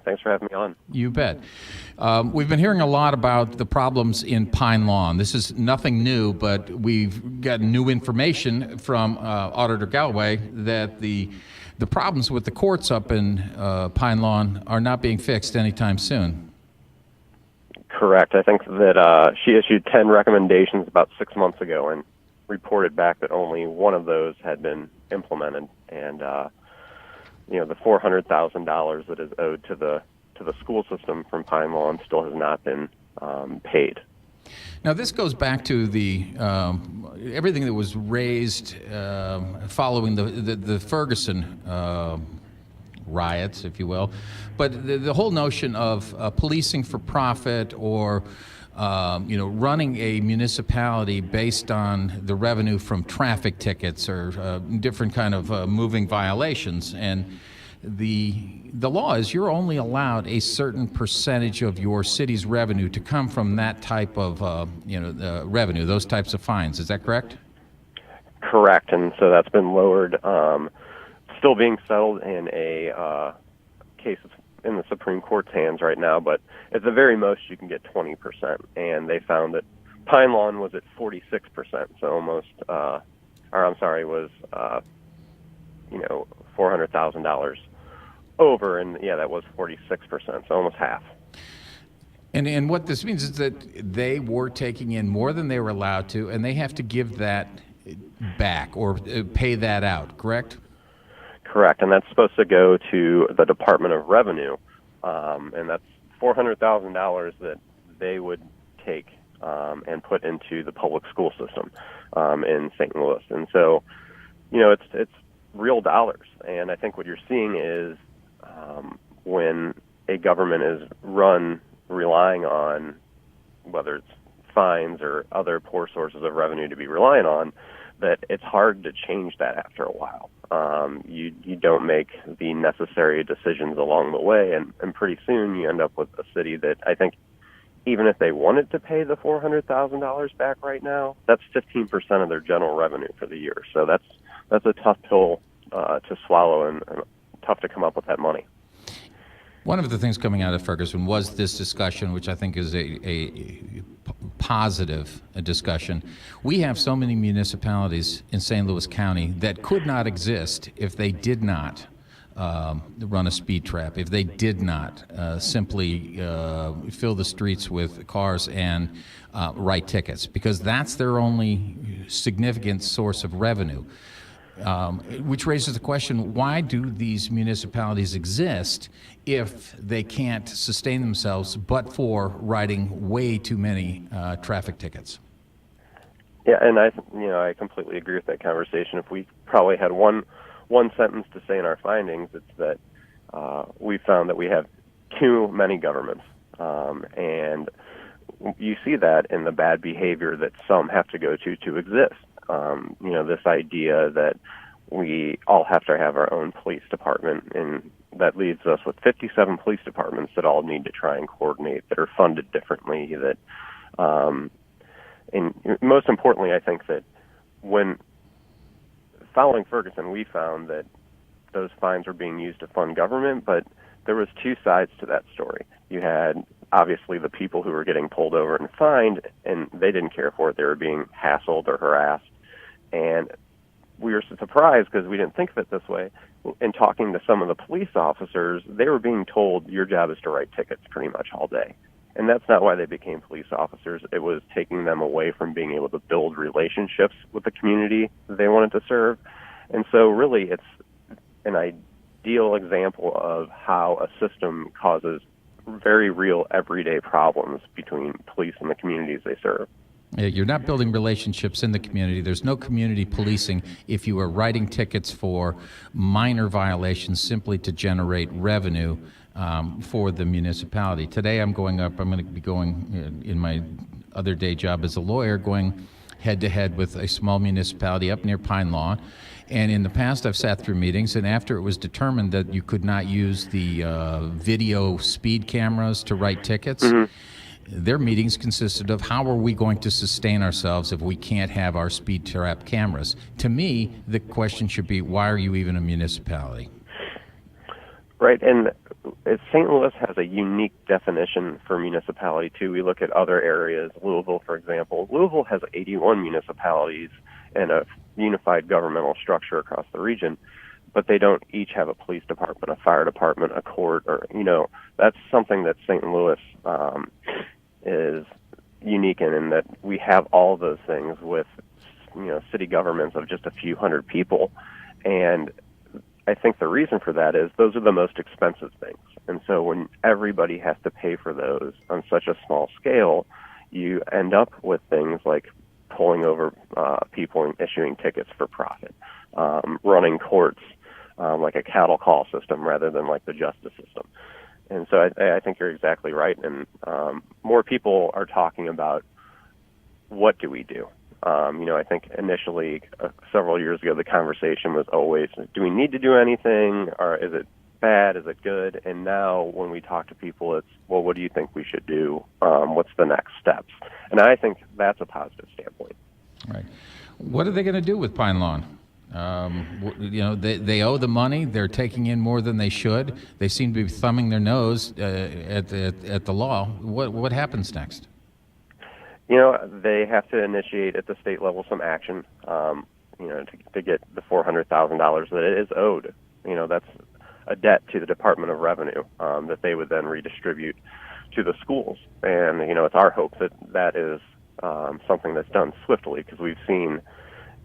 Thanks for having me on. You bet. We've been hearing a lot about the problems in Pine Lawn. This is nothing new, but we've got new information from Auditor Galloway that the problems with the courts up in Pine Lawn are not being fixed anytime soon. Correct. I think that she issued 10 recommendations about 6 months ago and reported back that only one of those had been implemented. And the $400,000 that is owed to the school system from Pine Lawn still has not been paid. Now, this goes back to the everything that was raised following the Ferguson riots, if you will, but the whole notion of policing for profit or running a municipality based on the revenue from traffic tickets or different kind of moving violations. And the law is you're only allowed a certain percentage of your city's revenue to come from that type of revenue, those types of fines. Is that correct? Correct, and so that's been lowered. Still being settled in a case in the Supreme Court's hands right now, but at the very most you can get 20%, and they found that Pine Lawn was at 46%, so almost, was $400,000 over, and that was 46%, so almost half. And what this means is that they were taking in more than they were allowed to, and they have to give that back or pay that out, correct? Correct, and that's supposed to go to the Department of Revenue, and that's $400,000 that they would take and put into the public school system in St. Louis. And so, it's real dollars. And I think what you're seeing is when a government is run relying on whether it's fines or other poor sources of revenue to be reliant on, that it's hard to change that after a while. You don't make the necessary decisions along the way, and pretty soon you end up with a city that I think even if they wanted to pay the $400,000 back right now, that's 15% of their general revenue for the year. So that's a tough pill to swallow and tough to come up with that money. One of the things coming out of Ferguson was this discussion, which I think is a positive discussion. We have so many municipalities in St. Louis County that could not exist if they did not run a speed trap, if they did not simply fill the streets with cars and write tickets, because that's their only significant source of revenue. Which raises the question, why do these municipalities exist if they can't sustain themselves but for writing way too many traffic tickets? Yeah, and I completely agree with that conversation. If we probably had one sentence to say in our findings, it's that we found that we have too many governments, and you see that in the bad behavior that some have to go to exist. This idea that we all have to have our own police department, and that leaves us with 57 police departments that all need to try and coordinate, that are funded differently, that, and most importantly, I think that when following Ferguson, we found that those fines were being used to fund government, but there was two sides to that story. You had obviously the people who were getting pulled over and fined, and they didn't care for it. They were being hassled or harassed. And we were surprised because we didn't think of it this way. In talking to some of the police officers, they were being told, your job is to write tickets pretty much all day. And that's not why they became police officers. It was taking them away from being able to build relationships with the community they wanted to serve. And so really it's an ideal example of how a system causes very real everyday problems between police and the communities they serve. You're not building relationships in the community. There's no community policing if you are writing tickets for minor violations simply to generate revenue for the municipality. Today I'm going to be going in my other day job as a lawyer, going head-to-head with a small municipality up near Pine Lawn. And in the past, I've sat through meetings, and after it was determined that you could not use the video speed cameras to write tickets, their meetings consisted of how are we going to sustain ourselves if we can't have our speed trap cameras? To me, the question should be, why are you even a municipality? Right, and St. Louis has a unique definition for municipality, too. We look at other areas, Louisville, for example. Louisville has 81 municipalities and a unified governmental structure across the region, but they don't each have a police department, a fire department, a court, or, that's something that St. Louis is unique in that we have all those things with, city governments of just a few hundred people. And I think the reason for that is those are the most expensive things. And so when everybody has to pay for those on such a small scale, you end up with things like pulling over people and issuing tickets for profit, running courts like a cattle call system rather than like the justice system. And so I think you're exactly right. And more people are talking about what do we do? I think initially, several years ago, the conversation was always, do we need to do anything, or is it bad, is it good? And now when we talk to people, it's, well, what do you think we should do? What's the next steps? And I think that's a positive standpoint. Right. What are they going to do with Pine Lawn? They owe the money. They're taking in more than they should. They seem to be thumbing their nose at the law. What happens next? They have to initiate at the state level some action, to get the $400,000 that it is owed. That's a debt to the Department of Revenue that they would then redistribute to the schools. And, it's our hope that is something that's done swiftly, because we've seen,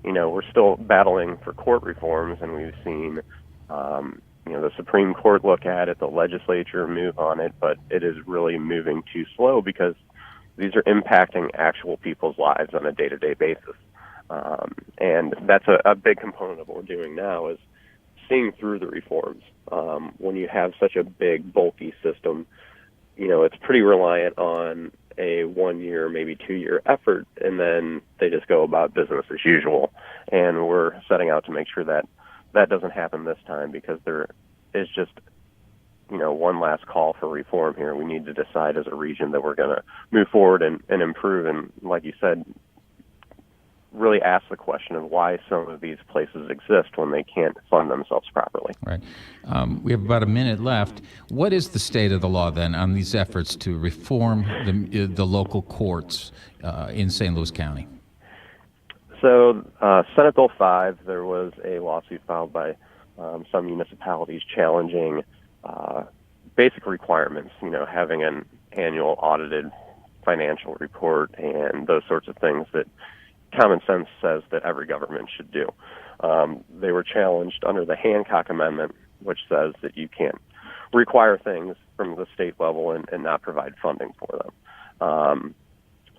we're still battling for court reforms, and we've seen, the Supreme Court look at it, the legislature move on it, but it is really moving too slow because these are impacting actual people's lives on a day-to-day basis. And that's a big component of what we're doing now is seeing through the reforms. When you have such a big, bulky system, it's pretty reliant on a 1 year, maybe 2 year effort, and then they just go about business as usual. And we're setting out to make sure that that doesn't happen this time, because there is just one last call for reform here. We need to decide as a region that we're going to move forward and improve. And like you said, really ask the question of why some of these places exist when they can't fund themselves properly. Right. We have about a minute left. What is the state of the law then on these efforts to reform the local courts in St. Louis County? So Senate Bill 5, there was a lawsuit filed by some municipalities challenging basic requirements, having an annual audited financial report and those sorts of things that common sense says that every government should do. They were challenged under the Hancock Amendment, which says that you can't require things from the state level and not provide funding for them.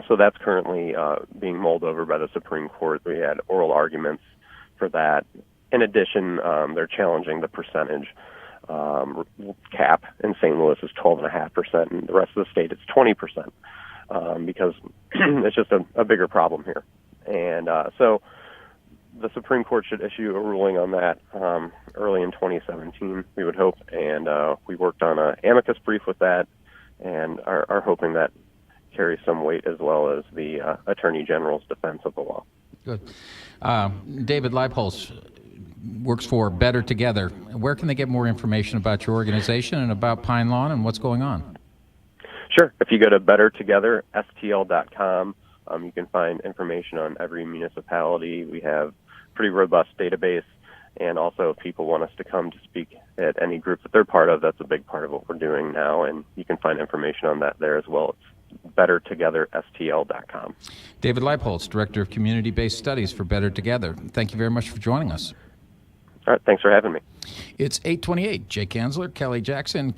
So that's currently being mulled over by the Supreme Court. We had oral arguments for that. In addition, they're challenging the percentage cap in St. Louis is 12.5%, and the rest of the state it's 20%, because it's just a bigger problem here. And so the Supreme Court should issue a ruling on that early in 2017, we would hope. And we worked on an amicus brief with that, and are hoping that carries some weight, as well as the Attorney General's defense of the law. Good. David Leibholz works for Better Together. Where can they get more information about your organization and about Pine Lawn and what's going on? Sure. If you go to bettertogetherstl.com, you can find information on every municipality. We have a pretty robust database, and also if people want us to come to speak at any group that they're part of, that's a big part of what we're doing now, and you can find information on that there as well. It's bettertogetherstl.com. David Leibholz, Director of Community-Based Studies for Better Together. Thank you very much for joining us. All right, thanks for having me. It's 8:28. Jake Gansler, Kelly Jackson.